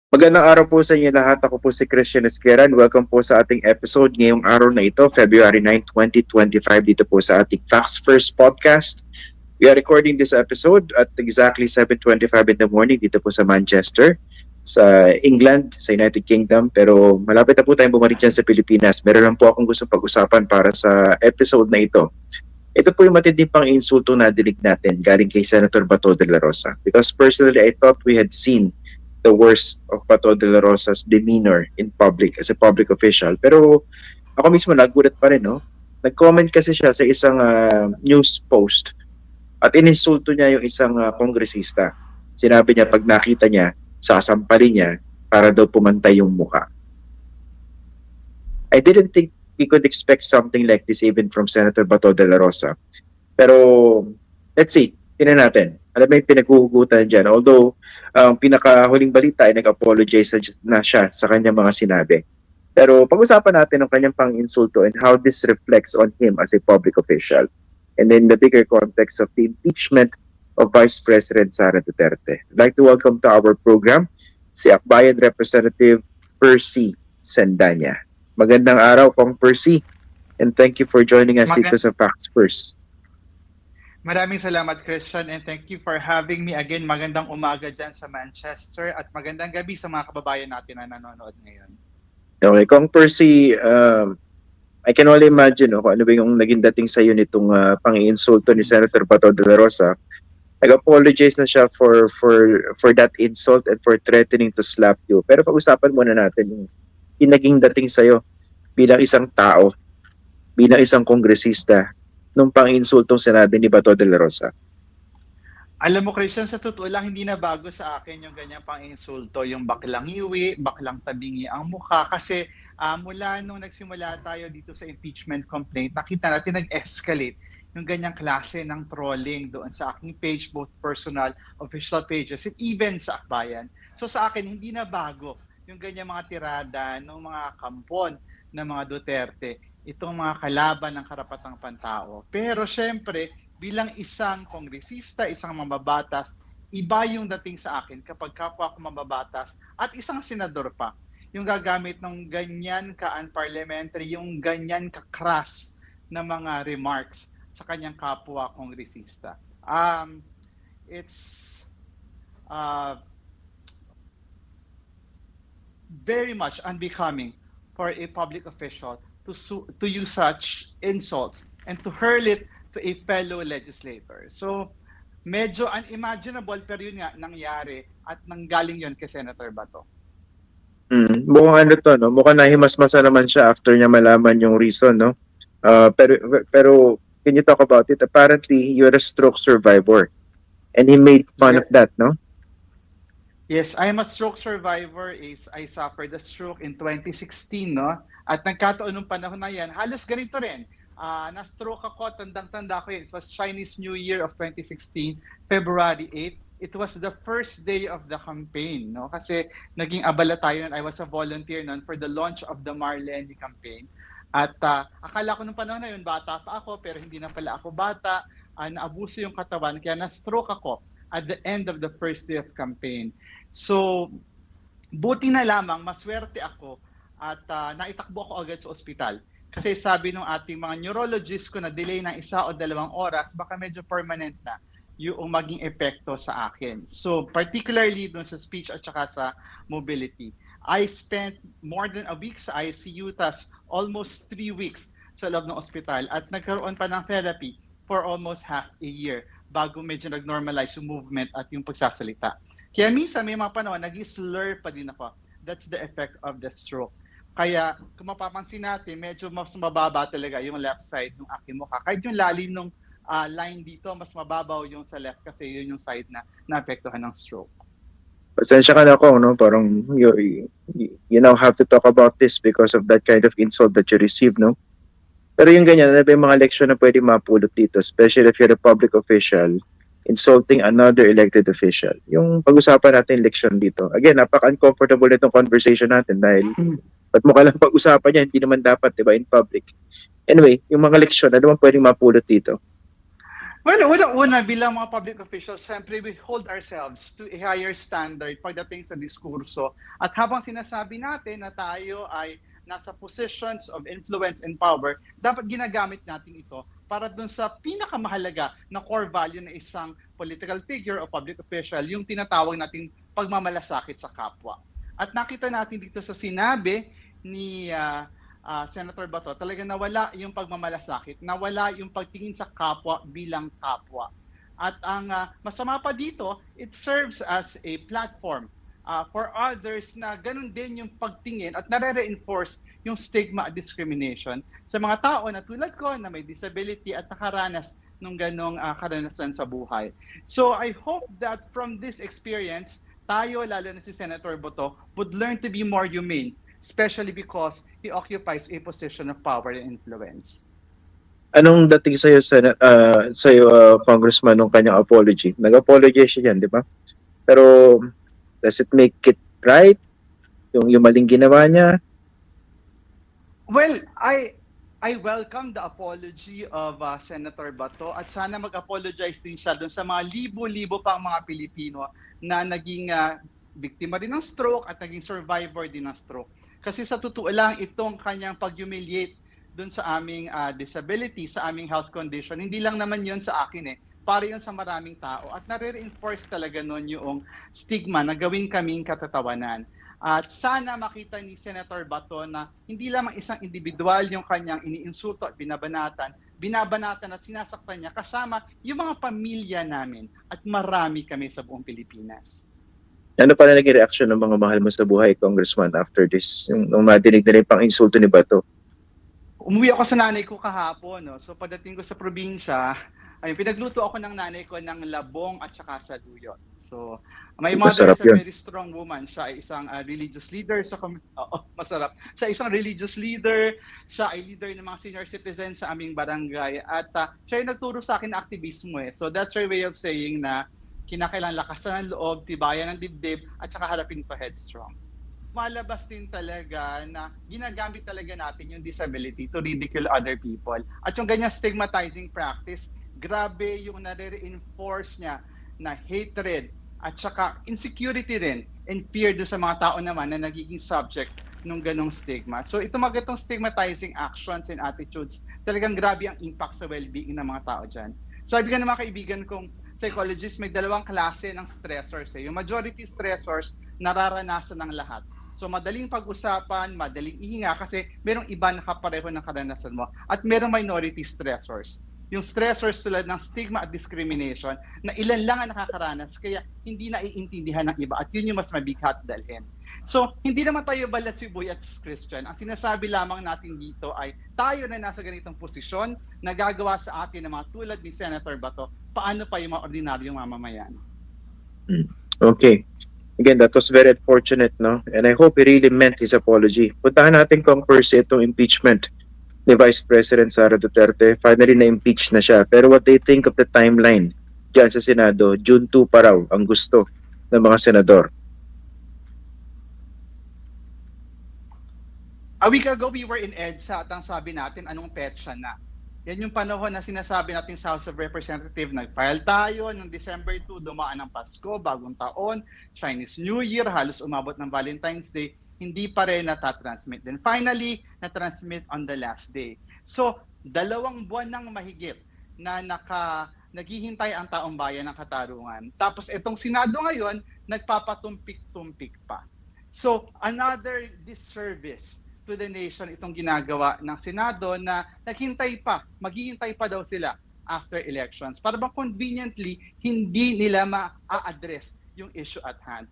Magandang araw po sa inyo lahat. Ako po si Christian Esqueran. Welcome po sa ating episode ngayong araw na ito, February 9, 2025, dito po sa ating Facts First podcast. We are recording this episode at exactly 7:25 in the morning dito po sa Manchester, sa England, sa United Kingdom. Pero malapit na po tayong bumalik dyan sa Pilipinas. Meron lang po akong gusto pag-usapan para sa episode na ito. Ito po yung matinding pang insulto na dinig natin galing kay Senator Bato de la Rosa. Because personally, I thought we had seen the worst of Bato de la Rosa's demeanor in public as a public official. Pero ako mismo nagulat pa rin, no? Nag-comment kasi siya sa isang news post at ininsulto niya yung isang kongresista. Sinabi niya pag nakita niya, sasampalin niya para daw pumantay yung mukha. I didn't think we could expect something like this even from Senator Bato de la Rosa. Pero let's see, tingnan natin. Alam mo yung pinaghuhugutan dyan. Although, ang pinakahuling balita ay nag-apologize na siya sa kanyang mga sinabi. Pero pag-usapan natin ang kanyang pang-insulto and how this reflects on him as a public official. And in the bigger context of the impeachment of Vice President Sara Duterte. I'd like to welcome to our program si Akbayan Representative Percy Sandanya. Magandang araw, Kong Percy. And thank you for joining us dito sa Facts First. Maraming salamat, Christian, and thank you for having me again. Magandang umaga dyan sa Manchester at magandang gabi sa mga kababayan natin na nanonood ngayon. Okay, Kong Percy, I can only imagine kung ano ba yung naging dating sa iyo nitong pang-iinsulto ni Senator Bato de la Rosa. Nag-apologize na siya for that insult and for threatening to slap you. Pero pag-usapan muna natin yung naging dating sa iyo bilang isang tao, bilang isang kongresista, nung pang-insultong sinabi ni Bato de la Rosa. Alam mo, Christian, sa totoo lang, hindi na bago sa akin yung ganyang pang-insulto, yung baklang iwi, baklang tabingi ang mukha. Kasi mula nung nagsimula tayo dito sa impeachment complaint, nakita natin nag-escalate yung ganyang klase ng trolling doon sa aking page, both personal, official pages, and even sa Akbayan. So sa akin, hindi na bago yung ganyang mga tirada ng mga kampon ng mga Duterte, itong mga kalaban ng karapatang pantao. Pero syempre, bilang isang kongresista, isang mambabatas, iba yung dating sa akin kapag kapwa ko mambabatas at isang senador pa, yung gagamit ng ganyan ka-unparliamentary, yung ganyan ka-crass na mga remarks sa kanyang kapwa kongresista. It's very much unbecoming for a public official to use such insults and to hurl it to a fellow legislator. So, medyo unimaginable, pero yun nga, nangyari at nanggaling yun kay Senator Bato. Mukhang ano to, no? Mukhang nahimasmasa naman siya after niya malaman yung reason, no? Pero can you talk about it? Apparently, you're a stroke survivor. And he made fun of that, no? Yes, I am a stroke survivor. I suffered a stroke in 2016, no? At nagkataon nung panahon na yan, halos ganito rin. Na-stroke ako, tandang-tanda ko yun. It was Chinese New Year of 2016, February 8. It was the first day of the campaign, no? Kasi naging abala tayo nun. I was a volunteer nun for the launch of the Marlene campaign. At akala ko nung panahon na yun, bata pa ako, pero hindi na pala ako bata. Naabuso yung katawan, kaya na-stroke ako at the end of the first day of campaign. So, buti na lamang, maswerte ako at naitakbo ako agad sa ospital. Kasi sabi ng ating mga neurologist ko na delay ng 1 o 2 oras, baka medyo permanent na yung maging epekto sa akin. So, particularly dun sa speech at saka sa mobility. I spent more than a week sa ICU, tas almost 3 weeks sa loob ng ospital at nagkaroon pa ng therapy for almost half a year bago medyo nag-normalize yung movement at yung pagsasalita. Kaya minsan may mga panahon, nag-slur pa din ako. That's the effect of the stroke. Kaya kung mapapansin natin, medyo mas mababa talaga yung left side ng aking mukha. Kahit yung lalim ng line dito, mas mababaw yung sa left kasi yun yung side na naapektuhan ng stroke. Pasensya ka na, Kong, no? Parang you now have to talk about this because of that kind of insult that you received, no? Pero yung ganyan, ano ba yung mga leksyon na pwede mapulot dito, especially if you're a public official insulting another elected official. Yung pag-usapan natin leksyon dito. Again, napaka-uncomfortable itong conversation natin dahil ba't mo ka lang pag-usapan niya, hindi naman dapat, diba, in public. Anyway, yung mga leksyon, ano bang pwedeng mapulot dito? Well, una bilang mga public officials, syempre we hold ourselves to a higher standard pagdating sa diskurso. At habang sinasabi natin na tayo ay nasa positions of influence and power, dapat ginagamit natin ito para dun sa pinakamahalaga na core value ng isang political figure o public official, yung tinatawag nating pagmamalasakit sa kapwa. At nakita natin dito sa sinabi ni Senator Bato, talaga nawala yung pagmamalasakit, nawala yung pagtingin sa kapwa bilang kapwa. At ang masama pa dito, it serves as a platform for others na ganun din yung pagtingin at nare-reinforce yung stigma at discrimination sa mga tao na tulad ko na may disability at nakaranas ng ganong karanasan sa buhay. So I hope that from this experience, tayo, lalo na si Senator Bato, would learn to be more humane, especially because he occupies a position of power and influence. Anong dating sa'yo, Congressman, nung kanyang apology? Nag-apologize siya yan, di ba? Pero does it make it right? Yung maling ginawa niya? Well, I welcome the apology of Senator Bato at sana mag-apologize din siya doon sa mga libo-libo pang mga Pilipino na naging biktima din ng stroke at naging survivor din ng stroke. Kasi sa totoo lang, itong kanyang pag-humiliate dun sa aming disability, sa aming health condition, hindi lang naman yun sa akin para yun sa maraming tao. At nare-reinforce talaga nun yung stigma na gawin kaming katatawanan. At sana makita ni Senator Bato na hindi lamang isang individual yung kanyang iniinsulto at binabanatan at sinasaktan niya kasama yung mga pamilya namin at marami kami sa buong Pilipinas. Ano pa na naging reaction ng mga mahal mo sa buhay, Congressman, after this? Nung madinig na rin pang insulto ni Bato? Umuwi ako sa nanay ko kahapon. No? So pagdating ko sa probinsya, pinagluto ako ng nanay ko ng labong at saka saluyot. So my mother is a very strong woman. Siya ay isang religious leader sa masarap. Siya ay isang religious leader. Siya ay leader ng mga senior citizens sa aming barangay. At siya ay nagturo sa akin ng aktivismo. So that's her way of saying na kinakailangan lakasan ng loob, tibayan ng dibdib, at saka harapin pa headstrong. Malabas din talaga na ginagamit talaga natin yung disability to ridicule other people. At yung ganyang stigmatizing practice, grabe yung nare-reinforce niya na hatred at saka insecurity rin and fear do sa mga tao naman na nagiging subject ng ganong stigma. So itong mga itong stigmatizing actions and attitudes, talagang grabe ang impact sa well-being ng mga tao dyan. Sabi ka ng mga kaibigan kong psychologist, may dalawang klase ng stressors. Yung majority stressors, nararanasan ng lahat. So madaling pag-usapan, madaling ihinga kasi merong iba na kapareho ng karanasan mo. At merong minority stressors. Yung stressors tulad ng stigma at discrimination na ilan lang ang nakakaranas kaya hindi naiintindihan ng iba at yun yung mas mabigat dalhin. So, hindi naman tayo balat sibuyat Christian. Ang sinasabi lamang natin dito ay tayo na nasa ganitong posisyon na gagawa sa atin ng mga tulad ni Senator Bato, paano pa yung mga ordinaryong mamamayan? Okay. Again, that was very unfortunate, no? And I hope he really meant his apology. Puntahan natin kung first itong impeachment ni Vice President Sara Duterte. Finally, na-impeach na siya. Pero what do you think of the timeline dyan sa Senado? June 2 pa raw ang gusto ng mga senador. A week ago, we were in EDSA at ang sabi natin, anong petsa na? Yan yung panahon na sinasabi natin sa House of Representatives. Nag-file tayo noong December 2, dumaan ang Pasko, Bagong Taon, Chinese New Year, halos umabot ng Valentine's Day, hindi pa rin natatransmit. Then finally, natransmit on the last day. So, 2 buwan nang mahigit na naghihintay ang taong bayan ng katarungan. Tapos itong Senado ngayon, nagpapatumpik-tumpik pa. So, another disservice to the nation itong ginagawa ng Senado na maghihintay pa daw sila after elections. Para bang conveniently, hindi nila ma-address yung issue at hand.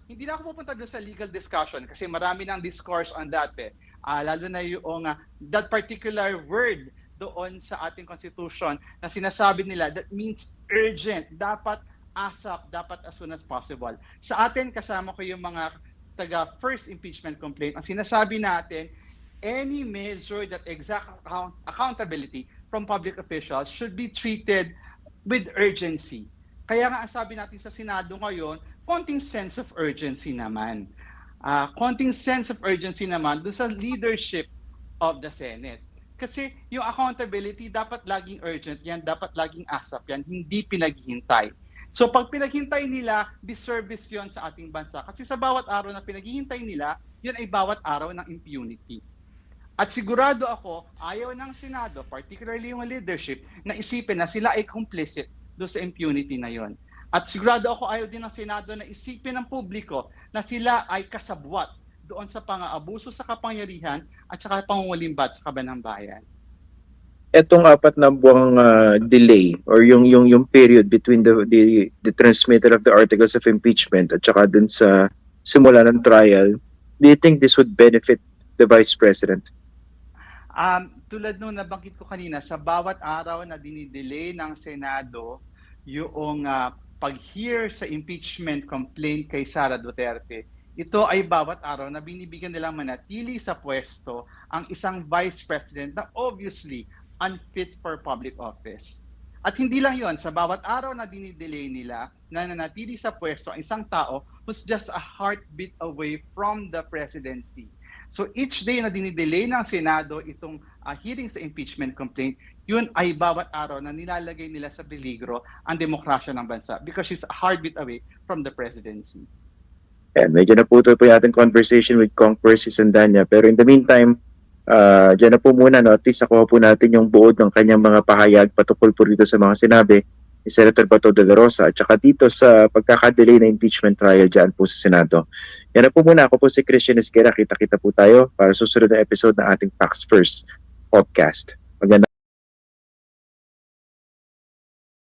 Hindi na ako pupunta doon sa legal discussion kasi marami ng discourse on that lalo na yung that particular word doon sa ating constitution na sinasabi nila that means urgent, dapat ASAP, dapat as soon as possible. Sa atin, kasama ko yung mga taga first impeachment complaint, ang sinasabi natin, any measure that exact accountability from public officials should be treated with urgency. Kaya nga ang sabi natin sa Senado ngayon, konting sense of urgency naman. Konting sense of urgency naman doon sa leadership of the Senate. Kasi yung accountability dapat laging urgent yan, dapat laging ASAP yan, hindi pinaghihintay. So pag pinaghintay nila, disservice yon sa ating bansa. Kasi sa bawat araw na pinaghihintay nila, yun ay bawat araw ng impunity. At sigurado ako, ayaw ng Senado, particularly yung leadership, na isipin na sila ay complicit doon sa impunity na yon. At sigurado ako ayaw din ng Senado na isipin ng publiko na sila ay kasabwat doon sa pang-aabuso sa kapangyarihan at saka pangungulimbat sa kaban ng bayan. Etong 4 na buwang delay or yung period between the transmitter of the articles of impeachment at saka dun sa simula ng trial, do you think this would benefit the Vice President? Tulad nung nabanggit ko kanina, sa bawat araw na dinidelay ng Senado yung pag-hear sa impeachment complaint kay Sara Duterte, ito ay bawat araw na binibigyan nilang manatili sa pwesto ang isang Vice President na obviously unfit for public office. At hindi lang yon, sa bawat araw na dinidelay nila na nanatili sa pwesto ang isang tao who's just a heartbeat away from the presidency. So each day na dinidelay ng Senado itong hearing sa impeachment complaint, yun ay bawat araw na nilalagay nila sa peligro ang demokrasya ng bansa because she's a heartbeat away from the presidency. And medyo naputol po yung ating conversation with Kong Percy Sandanya. Pero in the meantime, dyan na po muna, no? At least nakuha po natin yung buod ng kanyang mga pahayag patungkol po rito sa mga sinabi ni Senator Bato de la Rosa at saka dito sa pagkakadelay na impeachment trial dyan po sa Senado. Yan na po muna. Ako po si Christian Esguera. Kita-kita po tayo para susunod na episode ng ating Facts First podcast.